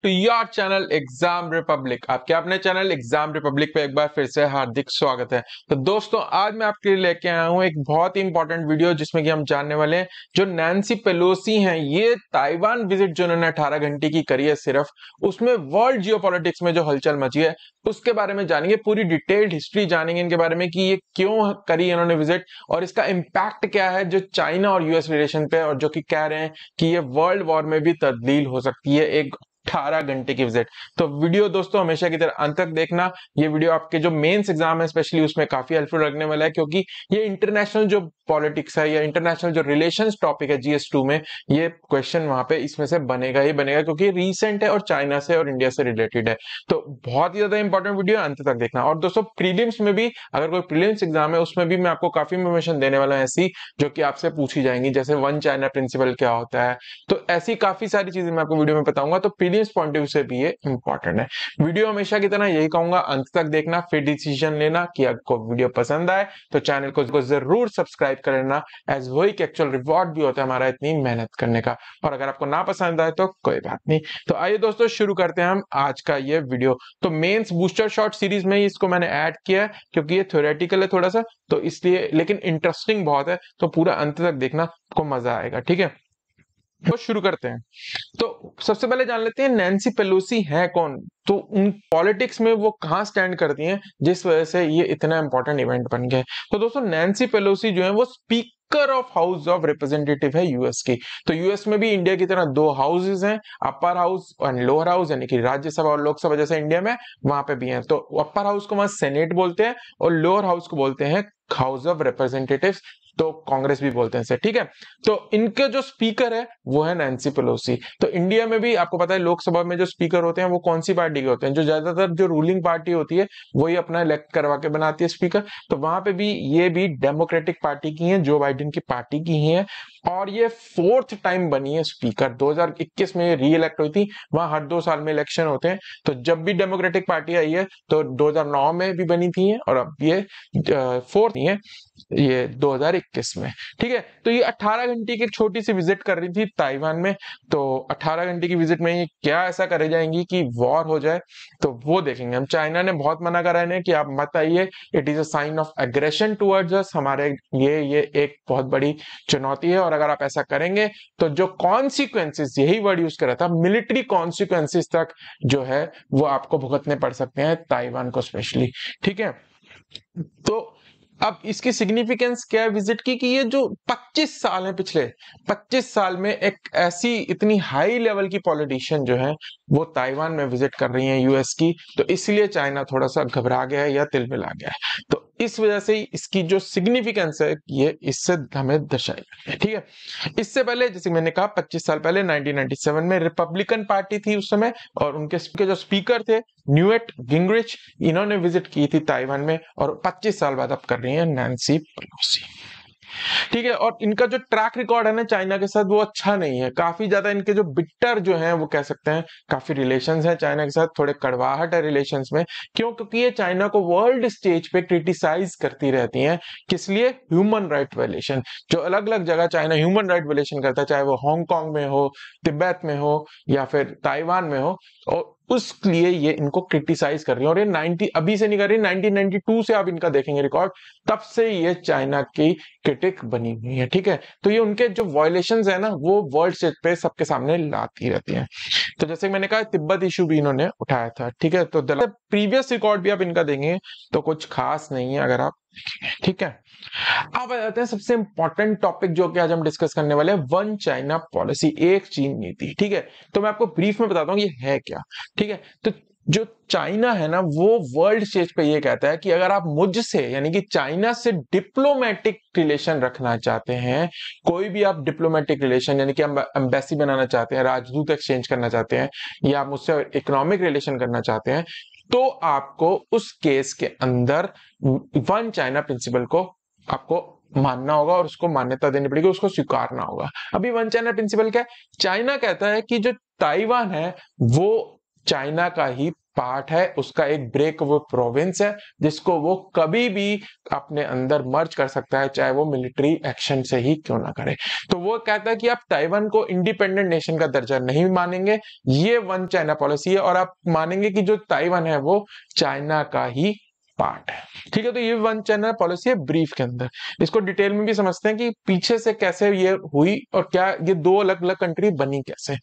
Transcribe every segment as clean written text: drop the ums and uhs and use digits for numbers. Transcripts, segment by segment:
To your channel exam republic. आपके अपने channel exam Republic पे एक बार फिर से हार्दिक स्वागत है। तो दोस्तों, आज मैं आपके लिए लेके आया हूं एक बहुत ही इंपॉर्टेंट वीडियो जिसमें कि हम जानने वाले हैं जो नैन्सी पेलोसी हैं, ये ताइवान विजिट जो उन्होंने 18 घंटे की करी है सिर्फ, उसमें वर्ल्ड जियोपॉलिटिक्स में जो हलचल मची है उसके बारे में जानेंगे। पूरी डिटेल्ड हिस्ट्री जानेंगे इनके बारे में कि ये क्यों करी इन्होंने विजिट और इसका इंपैक्ट क्या है जो चाइना और यूएस रिलेशन पे, और जो कि कह रहे हैं कि ये वर्ल्ड वॉर में भी तब्दील हो सकती है एक 18 घंटे की विजिट। तो वीडियो दोस्तों हमेशा की तरह अंत तक देखना। ये वीडियो आपके जो मेंस एग्जाम है स्पेशली उसमें काफी हेल्पफुल लगने वाला है, क्योंकि ये इंटरनेशनल जो पॉलिटिक्स है या इंटरनेशनल जो रिलेशंस टॉपिक है GS2 में, ये क्वेश्चन वहां पे इसमें से बनेगा ही बनेगा, क्योंकि रीसेंट है और चाइना से और इंडिया से रिलेटेड है। तो बहुत ही ज्यादा इंपॉर्टेंट वीडियो, अंत तक देखना। और दोस्तों, प्रीलिम्स में भी अगर कोई प्रीलिम्स एग्जाम है उसमें भी मैं आपको काफी इंफॉर्मेशन देने वाला हूं ऐसी जो कि आपसे पूछी जाएंगी, जैसे वन चाइना प्रिंसिपल क्या होता है। तो ऐसी काफी सारी चीजें मैं आपको वीडियो में बताऊंगा। तो प्रीलिम्स पॉइंट ऑफ व्यू से भी ये इंपॉर्टेंट है। वीडियो हमेशा की तरह यही कहूंगा, अंत तक देखना, फिर डिसीजन लेना कि आपको वीडियो पसंद आए तो चैनल को जरूर सब्सक्राइब कर लेना, एज वही एक एक्चुअल रिवॉर्ड भी होता है हमारा इतनी मेहनत करने का। और अगर आपको ना पसंद आए तो कोई बात नहीं। तो आइए दोस्तों, शुरू करते हैं हम आज का ये वीडियो। तो मेंस बूस्टर शॉट सीरीज में इसको मैंने ऐड किया है क्योंकि ये थ्योरेटिकल है थोड़ा सा, तो इसलिए, लेकिन इंटरेस्टिंग बहुत है, तो पूरा अंत तक देखना, आपको मजा आएगा। ठीक है, तो शुरू करते हैं। तो सबसे पहले जान लेते हैं नैन्सी पेलोसी है कौन, तो उन पॉलिटिक्स में वो कहां स्टैंड करती हैं जिस वजह से ये इतना इंपॉर्टेंट इवेंट बन गया है। तो दोस्तों, नैन्सी पेलोसी जो है वो speaker of house of representative है यूएस की। तो यूएस में भी इंडिया की तरह दो हाउसेज हैं, अपर हाउस और लोअर हाउस, यानी कि राज्यसभा और लोकसभा जैसे इंडिया में वहां पे भी है। तो अपर हाउस को वहां सेनेट बोलते हैं और लोअर हाउस को बोलते हैं हाउस ऑफ रिप्रेजेंटेटिव्स, तो कांग्रेस भी बोलते हैं इसे। ठीक है, तो इनके जो स्पीकर है वो है नैन्सी पेलोसी। तो इंडिया में भी आपको पता है लोकसभा में जो स्पीकर होते हैं वो कौन सी पार्टी के होते हैं, जो ज्यादातर जो रूलिंग पार्टी होती है वही अपना इलेक्ट करवा के बनाती है स्पीकर। तो वहां पे भी ये भी डेमोक्रेटिक पार्टी की है, जो बाइडेन की पार्टी की ही है, और ये 4th टाइम बनी है स्पीकर। 2021 में री इलेक्ट हुई थी, वहां हर 2 साल में इलेक्शन होते हैं। तो जब भी डेमोक्रेटिक पार्टी आई है तो 2009 में भी बनी थी और अब ये 4th है ये 2021 में। ठीक है, तो ये 18 घंटे की एक छोटी सी विजिट कर रही थी ताइवान में। तो 18 घंटे की विजिट में ये क्या ऐसा करे जाएंगी कि वॉर हो जाए, तो वो देखेंगे हम। चाइना ने बहुत मना करा है कि आप मत आइए, it is a sign of aggression towards us, हमारे लिए ये एक बहुत बड़ी चुनौती है, और अगर आप ऐसा करेंगे तो जो कॉन्सिक्वेंसेस, यही वर्ड यूज करा था, मिलिट्री कॉन्सिक्वेंसेस तक जो है वो आपको भुगतने पड़ सकते हैं, ताइवान को स्पेशली। ठीक है, तो अब इसकी सिग्निफिकेंस क्या है विजिट की, कि ये जो 25 साल है, पिछले 25 साल में एक ऐसी इतनी हाई लेवल की पॉलिटिशियन जो है वो ताइवान में विजिट कर रही हैं यूएस की, तो इसलिए चाइना थोड़ा सा घबरा गया है या तिलमिला गया है। तो इस वजह से इसकी जो सिग्निफिकेंस है ये इससे हमें दर्शाई गई है। ठीक है, इससे पहले जैसे मैंने कहा 25 साल पहले 1997 में रिपब्लिकन पार्टी थी उस समय, और उनके जो स्पीकर थे न्यूएट गिंगरिच, इन्होंने विजिट की थी ताइवान में, और 25 साल बाद अब कर रही है नैन्सी पेलोसी। ठीक है, और इनका जो ट्रैक रिकॉर्ड है ना चाइना के साथ वो अच्छा नहीं है, काफी ज्यादा इनके जो बिटर जो हैं वो कह सकते हैं, काफी रिलेशंस हैं चाइना के साथ, थोड़े कड़वाहट है रिलेशंस में। क्यों? क्योंकि ये चाइना को वर्ल्ड स्टेज पे क्रिटिसाइज करती रहती हैं। किस लिए? Human right violation. जो अलग अलग जगह चाइना ह्यूमन राइट वायलेशन करता है, चाहे वो हांगकांग में हो, तिब्बत में हो, या फिर ताइवान में हो, और उस लिए ये इनको क्रिटिसाइज कर रही है। और ये 90 अभी से नहीं कर रही, 1992 से आप इनका देखेंगे रिकॉर्ड, तब से ये चाइना की क्रिटिक बनी हुई है। ठीक है, तो ये उनके जो वायलेशंस है ना वो वर्ल्ड स्टेज पे सबके सामने लाती रहती हैं। तो जैसे मैंने कहा, तिब्बत इशू भी इन्होंने उठाया था। ठीक है, तो प्रीवियस रिकॉर्ड भी आप इनका देंगे तो कुछ खास नहीं है अगर आप देखेंगे। ठीक है, अब आ जाते हैं सबसे इंपॉर्टेंट टॉपिक जो कि आज हम डिस्कस करने वाले हैं, वन चाइना पॉलिसी, एक चीन नीति। ठीक है, तो मैं आपको ब्रीफ में बताता हूं ये है क्या। ठीक है, तो जो चाइना है ना वो वर्ल्ड स्टेज पे ये कहता है कि अगर आप मुझसे, यानी कि चाइना से डिप्लोमेटिक रिलेशन रखना चाहते हैं, कोई भी आप डिप्लोमेटिक रिलेशन यानी कि एम्बेसी बनाना चाहते हैं, राजदूत एक्सचेंज करना चाहते हैं, या आप मुझसे इकोनॉमिक रिलेशन करना चाहते हैं, तो आपको उस केस के अंदर वन चाइना प्रिंसिपल को आपको मानना होगा और उसको मान्यता देनी पड़ेगी, उसको स्वीकारना होगा। अभी वन चाइना प्रिंसिपल क्या है? चाइना कहता है कि जो ताइवान है वो चाइना का ही पार्ट है, उसका एक ब्रेक वो प्रोविंस है जिसको वो कभी भी अपने अंदर मर्ज कर सकता है, चाहे वो मिलिट्री एक्शन से ही क्यों ना करे। तो वो कहता है कि आप ताइवान को इंडिपेंडेंट नेशन का दर्जा नहीं मानेंगे, ये वन चाइना पॉलिसी है, और आप मानेंगे कि जो ताइवान है वो चाइना का ही पार्ट है। ठीक है, तो ये वन चाइना पॉलिसी है ब्रीफ के अंदर। इसको डिटेल में भी समझते हैं कि पीछे से कैसे ये हुई और क्या ये दो अलग अलग कंट्री बनी कैसे।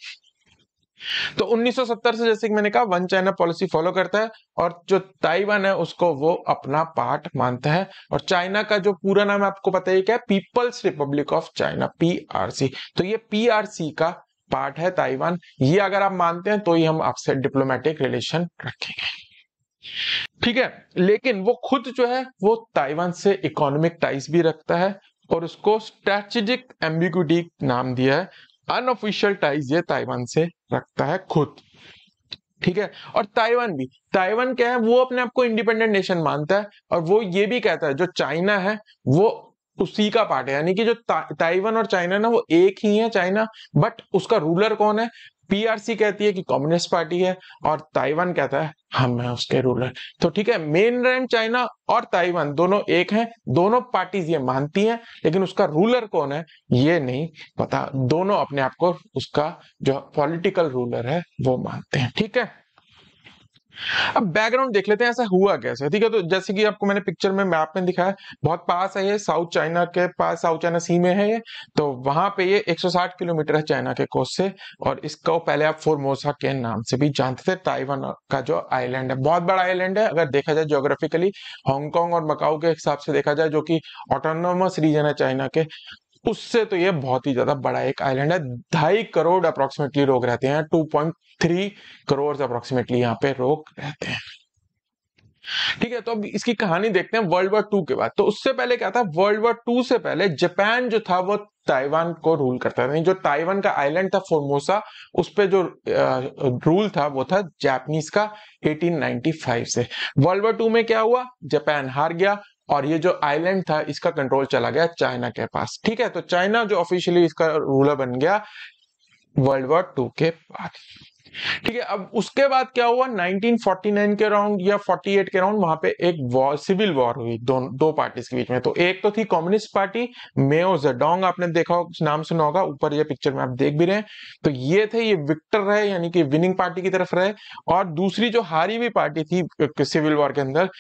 तो 1970 से, जैसे कि मैंने कहा, वन चाइना पॉलिसी फॉलो करता है, और जो ताइवान है उसको वो अपना पार्ट मानता है। और चाइना का जो पूरा नाम आपको पता ही क्या है, people's republic of China, PRC. तो ये पीआरसी का पार्ट है ताइवान। ये अगर आप मानते हैं तो ही हम आपसे डिप्लोमेटिक रिलेशन रखेंगे। ठीक है, लेकिन वो खुद जो है वो ताइवान से इकोनॉमिक टाइज भी रखता है, और उसको स्ट्रेटेजिक एम्बिग्यूटी नाम दिया है। अनऑफिशियल टाइज ये ताइवान से रखता है खुद। ठीक है, और ताइवान क्या है, वो अपने आप को इंडिपेंडेंट नेशन मानता है, और वो ये भी कहता है जो चाइना है वो उसी का पार्ट है। यानी कि जो ताइवान और चाइना ना वो एक ही है चाइना, बट उसका रूलर कौन है? पीआरसी कहती है कि कम्युनिस्ट पार्टी है, और ताइवान कहता है हम हैं उसके रूलर। तो ठीक है, मेनलैंड चाइना और ताइवान दोनों एक हैं, दोनों पार्टीज ये मानती हैं, लेकिन उसका रूलर कौन है ये नहीं पता। दोनों अपने आप को उसका जो पॉलिटिकल रूलर है वो मानते हैं। ठीक है, अब बैकग्राउंड देख लेते हैं ऐसा हुआ कैसे। ठीक है, तो जैसे कि आपको मैंने पिक्चर में मैप में दिखाया, बहुत पास है ये, साउथ चाइना के पास, साउथ चाइना सी में है ये। तो वहां पे ये 160 किलोमीटर है चाइना के कोस्ट से, और इसको पहले आप फोर्मोसा के नाम से भी जानते थे। ताइवान का जो आइलैंड है, बहुत बड़ा आइलैंड है अगर देखा जाए ज्योग्राफिकली, हांगकांग और मकाऊ के हिसाब से देखा जाए, जो कि ऑटोनोमस रीजन है चाइना के, उससे तो ये बहुत ही ज्यादा बड़ा एक आइलैंड है। 2.5 करोड़ अप्रोक्सीमेटली लोग रहते हैं, 2.3 करोड़ अप्रोक्सीमेटली यहाँ पे लोग रहते हैं। ठीक है, तो अब इसकी कहानी देखते हैं वर्ल्ड वॉर 2 के बाद। तो उससे पहले क्या था, वर्ल्ड वॉर 2 से पहले जापान जो था वो ताइवान को रूल करता था। जो ताइवान का आइलैंड था फोर्मोसा, उस पे जो रूल था वो था जापानीज का 1895 से। वर्ल्ड वॉर 2 में क्या हुआ, जापान हार गया, और ये जो आइलैंड था इसका कंट्रोल चला गया चाइना के पास। ठीक है, तो चाइना जो ऑफिशियली इसका रूलर बन गया वर्ल्ड वॉर 2 के बाद। ठीक है, अब उसके बाद क्या हुआ, 1949 के राउंड या 48 के राउंड, वहां पे एक वॉर, सिविल वॉर हुई दो पार्टीज के बीच में। तो एक तो थी कम्युनिस्ट पार्टी, मेओ जेडोंग, आपने देखा नाम सुना होगा, ऊपर ये पिक्चर में आप देख भी रहे हैं। तो ये थे, ये विक्टर रहे, यानी कि विनिंग पार्टी की तरफ रहे। और दूसरी जो हारी हुई पार्टी थी सिविल वॉर के अंदर,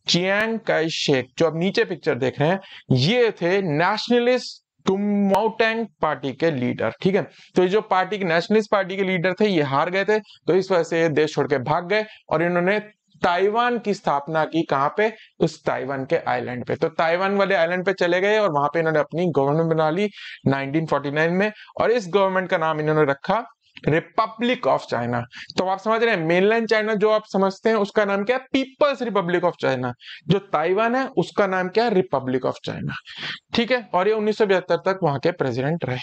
चियांग काई शेक, जो आप नीचे पिक्चर देख रहे हैं, ये थे नेशनलिस्ट कुमाऊटेंग पार्टी के लीडर। ठीक है, तो ये जो पार्टी के नेशनलिस्ट पार्टी के लीडर थे ये हार गए थे, तो इस वजह से ये देश छोड़ के भाग गए, और इन्होंने ताइवान की स्थापना की। कहां पे? उस ताइवान के आइलैंड पे। तो ताइवान वाले आइलैंड पे चले गए, और वहां पे इन्होंने अपनी गवर्नमेंट बना ली 1949 में, और इस गवर्नमेंट का नाम इन्होंने रखा रिपब्लिक ऑफ चाइना। तो आप समझ रहे हैं, मेनलैंड चाइना जो आप समझते हैं उसका नाम क्या है, पीपल्स रिपब्लिक ऑफ चाइना। जो ताइवान है उसका नाम क्या है, रिपब्लिक ऑफ चाइना। ठीक है, और ये 1972 तक वहां के प्रेसिडेंट रहे।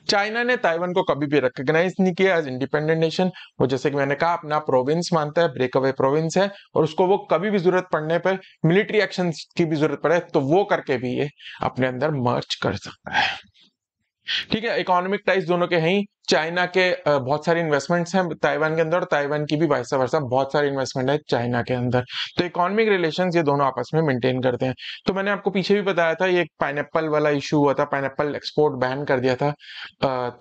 चाइना ने ताइवान को कभी भी रिकॉग्नाइज नहीं किया एज इंडिपेंडेंट नेशन। वो जैसे कि मैंने कहा अपना प्रोविंस मानता है, ब्रेक अवे प्रोविंस है, और उसको वो कभी भी जरूरत पड़ने पर, मिलिट्री एक्शन की भी जरूरत पड़े तो वो करके भी ये अपने अंदर मर्ज कर सकता है। ठीक है, इकोनॉमिक टाइज दोनों के हैं ही। चाइना के बहुत सारे इन्वेस्टमेंट्स हैं ताइवान के अंदर, और ताइवान की भी वाइस वर्सा बहुत सारे इन्वेस्टमेंट है चाइना के अंदर। तो इकोनॉमिक रिलेशंस ये दोनों आपस में मेंटेन करते हैं। तो मैंने आपको पीछे भी बताया था, ये पाइनएप्पल वाला इशू हुआ था, पाइनएप्पल एक्सपोर्ट बैन कर दिया था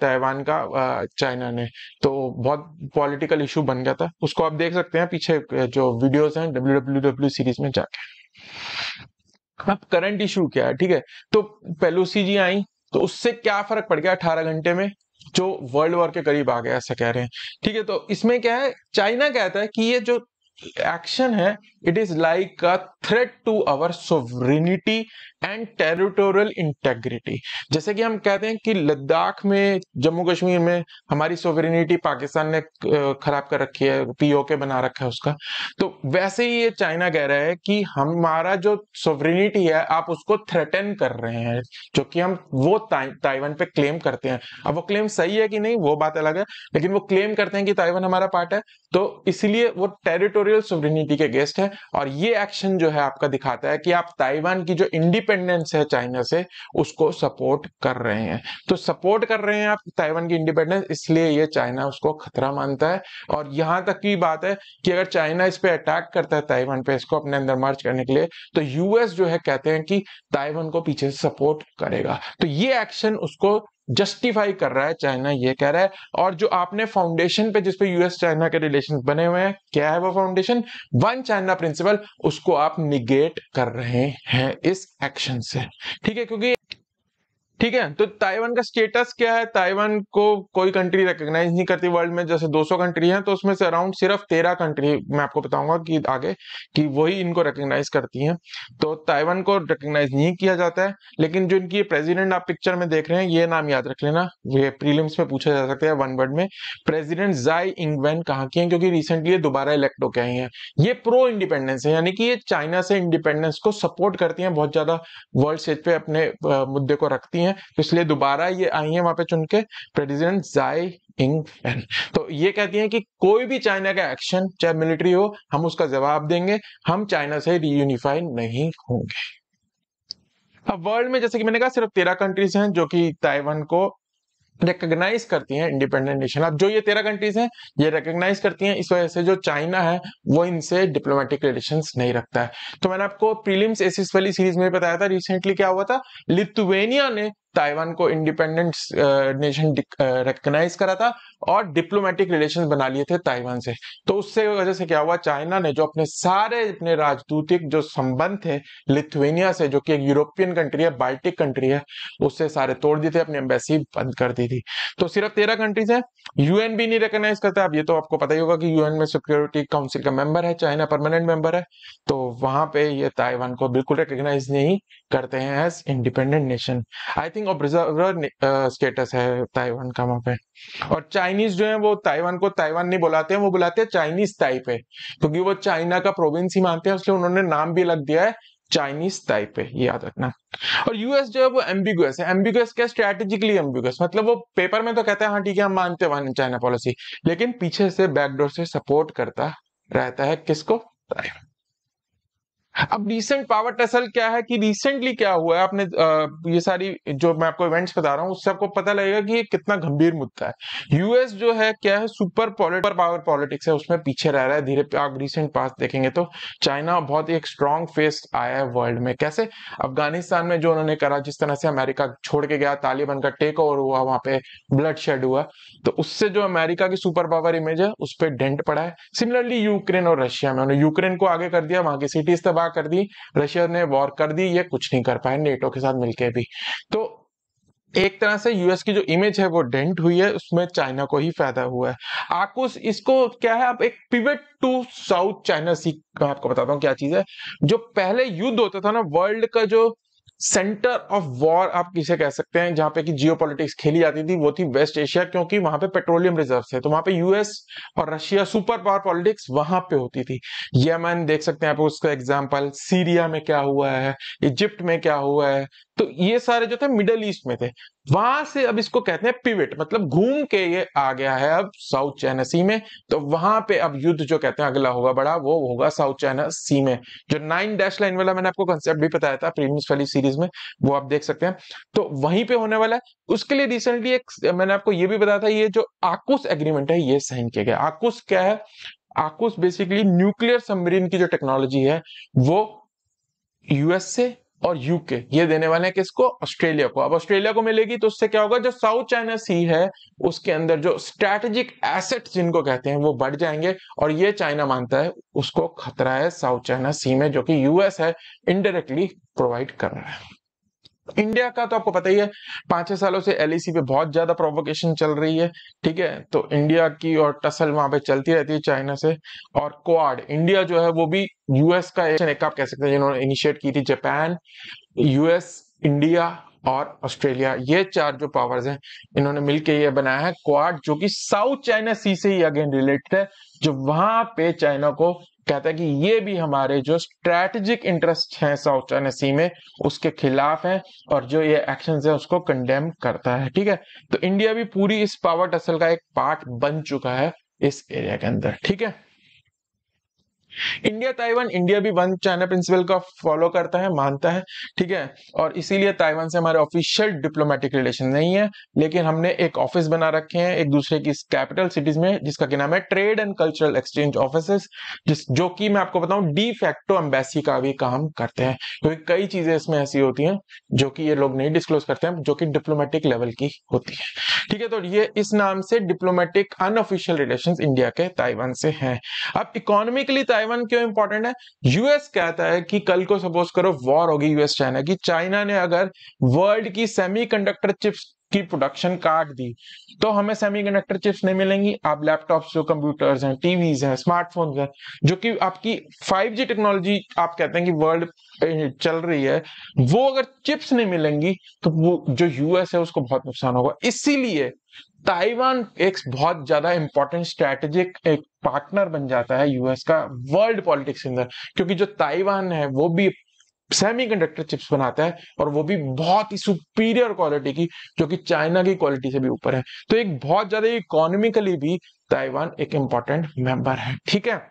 ताइवान का चाइना ने। तो बहुत पॉलिटिकल इशू बन गया था, उसको आप देख सकते हैं पीछे जो वीडियोज हैं WWW सीरीज में जाके। अब करंट इशू क्या है, ठीक है, तो पेलोसी जी आई, तो उससे क्या फर्क पड़ गया 18 घंटे में, जो वर्ल्ड वॉर के करीब आ गया ऐसा कह रहे हैं। ठीक है, तो इसमें क्या है, चाइना कहता है कि ये जो एक्शन है it is like a threat to our sovereignty and territorial integrity. जैसे कि हम कहते हैं कि लद्दाख में, जम्मू कश्मीर में हमारी सोवरेनिटी पाकिस्तान ने खराब कर रखी है, पीओके बना रखा है उसका, तो वैसे ही ये चाइना कह रहा है कि हमारा जो सोवरेनिटी है आप उसको थ्रेटन कर रहे हैं, जो कि हम वो ताइवान पे क्लेम करते हैं। अब वो क्लेम सही है कि नहीं वो बात अलग है, लेकिन वो क्लेम करते हैं कि ताइवान हमारा पार्ट है, तो इसलिए वो टेरिटोरियल सोवरेनिटी के अगेंस्ट है। और ये एक्शन जो है आपका दिखाता है कि आप ताइवान की जो इंडिपेंडेंस है चाइना से उसको सपोर्ट कर रहे हैं। तो सपोर्ट कर रहे हैं आप ताइवान की इंडिपेंडेंस, इसलिए ये चाइना उसको खतरा मानता है। और यहां तक की बात है कि अगर चाइना इस पे अटैक करता है ताइवान पे, इसको अपने अंदर मर्ज करने के लिए, तो यूएस जो है कहते हैं कि ताइवान को पीछे से सपोर्ट करेगा। तो ये एक्शन उसको जस्टिफाई कर रहा है, चाइना ये कह रहा है। और जो आपने फाउंडेशन पे जिसपे यूएस चाइना के रिलेशन बने हुए हैं, क्या है वो फाउंडेशन? वन चाइना प्रिंसिपल, उसको आप निगेट कर रहे हैं इस एक्शन से। ठीक है, क्योंकि ठीक है, तो ताइवान का स्टेटस क्या है? ताइवान को कोई कंट्री रिकॉग्नाइज नहीं करती वर्ल्ड में। जैसे 200 कंट्री हैं तो उसमें से अराउंड सिर्फ 13 कंट्री, मैं आपको बताऊंगा कि आगे, कि वही इनको रिकॉग्नाइज करती हैं। तो ताइवान को रिकॉग्नाइज नहीं किया जाता है। लेकिन जो इनकी प्रेसिडेंट आप पिक्चर में देख रहे हैं, ये नाम याद रख लेना, ये प्रीलिम्स में पूछा जा सकता है वन वर्ड में। प्रेसिडेंट जाई इंगवेन कहाँ की हैं? क्योंकि रिसेंटली ये दोबारा इलेक्ट होके आई हैं। ये प्रो इंडिपेंडेंस है, यानी कि ये चाइना से इंडिपेंडेंस को सपोर्ट करती हैं, बहुत ज्यादा वर्ल्ड स्टेज पे अपने मुद्दे को रखती हैं। तो इसलिए दोबारा ये आई हैं वहां पे चुन के, प्रेसिडेंट जाई इंगवेन। तो ये कहती हैं कि कोई भी चाइना का एक्शन, चाहे मिलिट्री हो, हम उसका जवाब देंगे, हम चाइना से रीयूनिफाई नहीं होंगे। अब वर्ल्ड में जैसे कि मैंने कहा सिर्फ 13 कंट्रीज हैं जो कि ताइवान को रिकॉग्नाइज करती हैं इंडिपेंडेंट नेशन। अब जो ये 13 कंट्रीज हैं ये रिकॉग्नाइज करती हैं, इस वजह से जो चाइना है वो इनसे डिप्लोमेटिक रिलेशंस नहीं रखता है। तो मैंने आपको प्रीलिम्स एसिस वाली सीरीज में बताया था, रिसेंटली क्या हुआ था, लिथुवेनिया ने ताइवान को इंडिपेंडेंट नेशन रिकॉग्नाइज करा था और डिप्लोमेटिक रिलेशंस बना लिए थे ताइवान से। तो उससे वजह से क्या हुआ, चाइना ने जो अपने राजनीतिक जो संबंध थे लिथुवेनिया से, जो कि एक यूरोपियन कंट्री है, बाल्टिक कंट्री है, उससे सारे तोड़ दिए थे, अपनी एम्बेसी बंद कर दी थी। तो सिर्फ 13 कंट्रीज है, यूएन भी नहीं रिकॉग्नाइज करता। अब ये तो आपको पता ही होगा कि यूएन में सिक्योरिटी काउंसिल का मेंबर है, चाइना परमानेंट मेंबर है। तो वहां पे ये ताइवान को बिल्कुल रिकॉग्नाइज नहीं करते हैं as independent nation. I think observer status है ताइवान का वहां पे। और चाइनीज जो है वो ताइवान को ताइवान नहीं बुलाते हैं, वो बुलाते हैं चाइनीज ताइपे, क्योंकि वो चाइना का प्रोविंस ही मानते हैं, इसलिए उन्होंने नाम भी लग दिया है चाइनीज ताइपे, ये याद रखना। और यूएस जो है वो एम्बिगुअस है। एम्बिगुअस क्या? स्ट्रेटेजिकली एम्बिगुअस, मतलब वो पेपर में तो कहता है हाँ ठीक है हम मानते हैं वन चाइना पॉलिसी, लेकिन पीछे से बैकडोर से सपोर्ट करता रहता है किसको? अब रिसेंट पावर टसल क्या है कि रिसेंटली क्या हुआ है, आपने ये सारी जो मैं आपको इवेंट्स बता रहा हूं उससे आपको पता लगेगा कि ये कितना गंभीर मुद्दा है। यूएस जो है क्या है, सुपर पावर पॉलिटिक्स है, उसमें पीछे रह रहा है धीरे। आप रिसेंट पास्ट देखेंगे तो चाइना बहुत एक स्ट्रॉन्ग फेस आया है वर्ल्ड में। कैसे? अफगानिस्तान में जो उन्होंने करा, जिस तरह से अमेरिका छोड़ के गया, तालिबान का टेक ओवर हुआ, वहां पे ब्लड शेड हुआ, तो उससे जो अमेरिका की सुपर पावर इमेज है उस पर डेंट पड़ा है। सिमिलरली यूक्रेन और रशिया में, उन्होंने यूक्रेन को आगे कर दिया, वहां की सिटीज तबाह कर दी, रशिया ने वॉर कर दी, ये कुछ नहीं कर पाए नेटो के साथ मिलके भी। तो एक तरह से यूएस की जो इमेज है वो डेंट हुई है, उसमें चाइना को ही फायदा हुआ है। आकुश इसको क्या है, आप एक पिवट टू साउथ चाइना सी, मैं आपको बताता हूँ क्या चीज है। जो पहले युद्ध होता था ना, वर्ल्ड का जो सेंटर ऑफ वॉर आप किसे कह सकते हैं, जहां पे कि जियोपॉलिटिक्स खेली जाती थी, वो थी वेस्ट एशिया, क्योंकि वहां पे पेट्रोलियम रिजर्व है। तो वहां पे यूएस और रशिया सुपर पावर पॉलिटिक्स वहां पे होती थी। यमन देख सकते हैं आप उसका एग्जांपल, सीरिया में क्या हुआ है, इजिप्ट में क्या हुआ है, तो ये सारे जो थे मिडल ईस्ट में थे। वहां से अब इसको कहते हैं पिवट, मतलब घूम के ये आ गया है अब साउथ चाइना सी में। तो वहां पे अब युद्ध जो कहते हैं अगला होगा बड़ा, वो होगा साउथ चाइना सी में। जो 9 डैश लाइन वाला मैंने आपको कंसेप्ट भी बताया था प्रीवियस वाली सीरीज में, वो आप देख सकते हैं। तो वहीं पे होने वाला है। उसके लिए रिसेंटली एक मैंने आपको ये भी बताया था, ये जो आकुश एग्रीमेंट है ये साइन किया गया। आकुश क्या है? आकुश बेसिकली न्यूक्लियर सबमरीन की जो टेक्नोलॉजी है वो यूएस से और यूके ये देने वाले हैं किसको? ऑस्ट्रेलिया को। अब ऑस्ट्रेलिया को मिलेगी तो उससे क्या होगा, जो साउथ चाइना सी है उसके अंदर जो स्ट्रैटेजिक एसेट्स जिनको कहते हैं वो बढ़ जाएंगे। और ये चाइना मानता है उसको खतरा है साउथ चाइना सी में, जो कि यूएस है इनडायरेक्टली प्रोवाइड कर रहा है। इंडिया का तो आपको पता ही है, 5-6 सालों से एलईसी पे बहुत ज्यादा प्रोवोकेशन चल रही है। ठीक है, तो इंडिया की और टसल वहां पे चलती रहती है चाइना से। और क्वाड इंडिया जो है वो भी यूएस का एक आप कह सकते हैं जिन्होंने इनिशिएट की थी। जापान, यूएस, इंडिया और ऑस्ट्रेलिया, ये 4 जो पावर्स हैं इन्होंने मिलकर ये बनाया है क्वाड, जो कि साउथ चाइना सी से ही अगेन रिलेटेड है। जो वहां पे चाइना को कहता है कि ये भी हमारे जो स्ट्रैटेजिक इंटरेस्ट हैं साउथ चाइना सी में उसके खिलाफ है, और जो ये एक्शंस है उसको कंडेम करता है। ठीक है, तो इंडिया भी पूरी इस पावर टसल का एक पार्ट बन चुका है इस एरिया के अंदर। ठीक है, इंडिया ताइवान, इंडिया भी वन चाइना प्रिंसिपल का फॉलो करता है, मानता है, ठीक है। और इसीलिए ताइवान से हमारे ऑफिशियल डिप्लोमेटिक रिलेशन नहीं है, लेकिन हमने एक ऑफिस बना रखे हैं एक दूसरे की कैपिटल सिटीज में, जिसका क्या नाम है trade and cultural exchange office, जो कि मैं आपको बताऊं डी फैक्टो एम्बेसी का भी काम करते हैं, क्योंकि कई चीजें इसमें ऐसी होती हैं जो कि ये लोग नहीं डिस्क्लोज करते हैं, जो कि डिप्लोमेटिक लेवल की होती है, ठीक है। तो ये इस नाम से डिप्लोमेटिक अनऑफिशियल रिलेशंस इंडिया के ताइवान से हैं। अब इकोनॉमिकली ताइवान क्यों इंपॉर्टेंट है? यूएस कहता है कि कल को सपोज करो वॉर होगी यूएस चाइना की, चाइना ने अगर वर्ल्ड की सेमीकंडक्टर चिप्स की प्रोडक्शन काट दी तो हमें सेमीकंडक्टर चिप्स नहीं मिलेंगी। आप लैपटॉप्स, जो कंप्यूटर्स हैं, टीवीज हैं, स्मार्टफोन्स हैं, जो कि आपकी 5G टेक्नोलॉजी आप कहते हैं कि वर्ल्ड चल रही है, वो अगर चिप्स नहीं मिलेंगी तो वो जो यूएस है उसको बहुत नुकसान होगा। इसीलिए ताइवान एक बहुत ज्यादा इंपॉर्टेंट स्ट्रेटेजिक एक पार्टनर बन जाता है यूएस का वर्ल्ड पॉलिटिक्स के अंदर, क्योंकि जो ताइवान है वो भी सेमीकंडक्टर चिप्स बनाता है, और वो भी बहुत ही सुपीरियर क्वालिटी की, जो कि चाइना की क्वालिटी से भी ऊपर है। तो एक बहुत ज्यादा इकोनॉमिकली भी ताइवान एक इंपॉर्टेंट मेंबर है, ठीक है।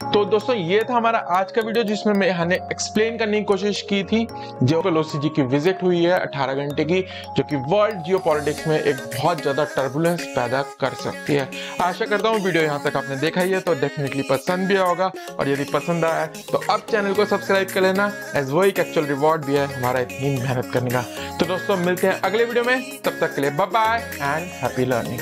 तो दोस्तों ये था हमारा आज का वीडियो, जिसमें मैंने एक्सप्लेन करने की कोशिश की थी जो पेलोसी जी की विजिट हुई है 18 घंटे की, जो कि वर्ल्ड जियोपॉलिटिक्स में एक बहुत ज्यादा टर्बुलेंस पैदा कर सकती है। आशा करता हूँ वीडियो यहाँ तक आपने देखा ही है तो डेफिनेटली पसंद भी होगा, और यदि पसंद आया तो अब चैनल को सब्सक्राइब कर लेना, एज वो एक एक्चुअल रिवॉर्ड भी है हमारा इतनी मेहनत करने का। तो दोस्तों मिलते हैं अगले वीडियो में, तब तक के लिए bye bye and happy learning.